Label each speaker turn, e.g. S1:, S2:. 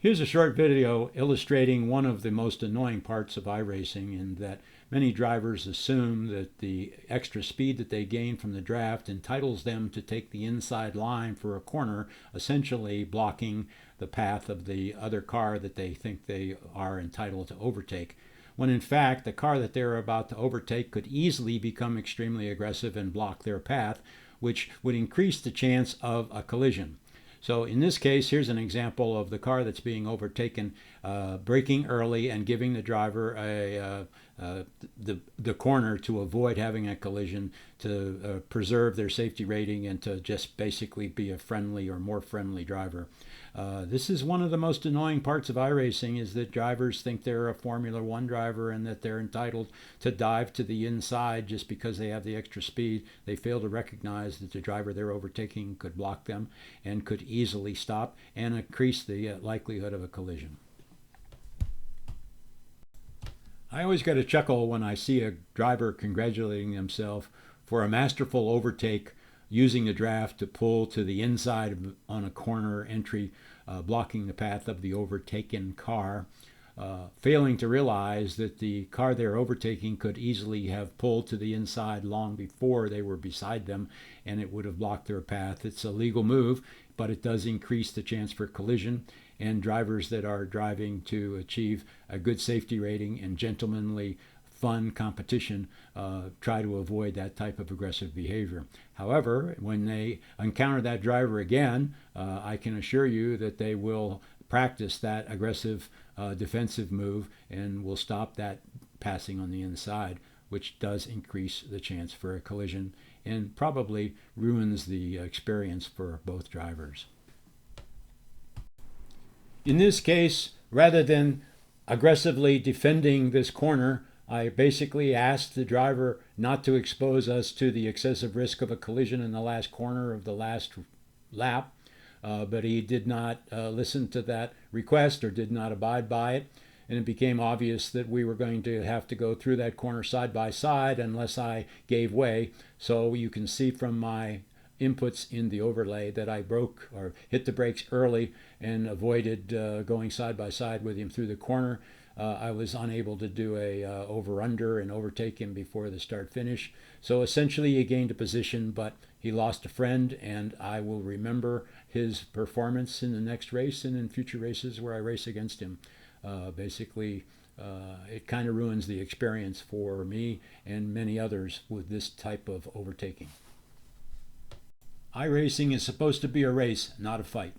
S1: Here's a short video illustrating one of the most annoying parts of iRacing, in that many drivers assume that the extra speed that they gain from the draft entitles them to take the inside line for a corner, essentially blocking the path of the other car that they think they are entitled to overtake, when in fact the car that they're about to overtake could easily become extremely aggressive and block their path, which would increase the chance of a collision. So in this case, here's an example of the car that's being overtaken, braking early and giving the driver the corner to avoid having a collision, to preserve their safety rating and to just basically be a friendly or more friendly driver. This is one of the most annoying parts of iRacing, is that drivers think they're a Formula One driver and that they're entitled to dive to the inside just because they have the extra speed. They fail to recognize that the driver they're overtaking could block them and could easily stop and increase the likelihood of a collision. I always get a chuckle when I see a driver congratulating himself for a masterful overtake using the draft to pull to the inside on a corner entry, blocking the path of the overtaken car, failing to realize that the car they're overtaking could easily have pulled to the inside long before they were beside them, and it would have blocked their path. It's a legal move, but it does increase the chance for collision, and drivers that are driving to achieve a good safety rating and gentlemanly fun competition try to avoid that type of aggressive behavior. However, when they encounter that driver again, I can assure you that they will practice that aggressive defensive move and will stop that passing on the inside, which does increase the chance for a collision and probably ruins the experience for both drivers. In this case, rather than aggressively defending this corner, I basically asked the driver not to expose us to the excessive risk of a collision in the last corner of the last lap, but he did not listen to that request or did not abide by it, and it became obvious that we were going to have to go through that corner side by side unless I gave way. So you can see from my inputs in the overlay that I broke or hit the brakes early and avoided going side by side with him through the corner. I was unable to do a over-under and overtake him before the start-finish. So essentially he gained a position, but he lost a friend, and I will remember his performance in the next race and in future races where I race against him. Basically, it kind of ruins the experience for me and many others with this type of overtaking. iRacing is supposed to be a race, not a fight.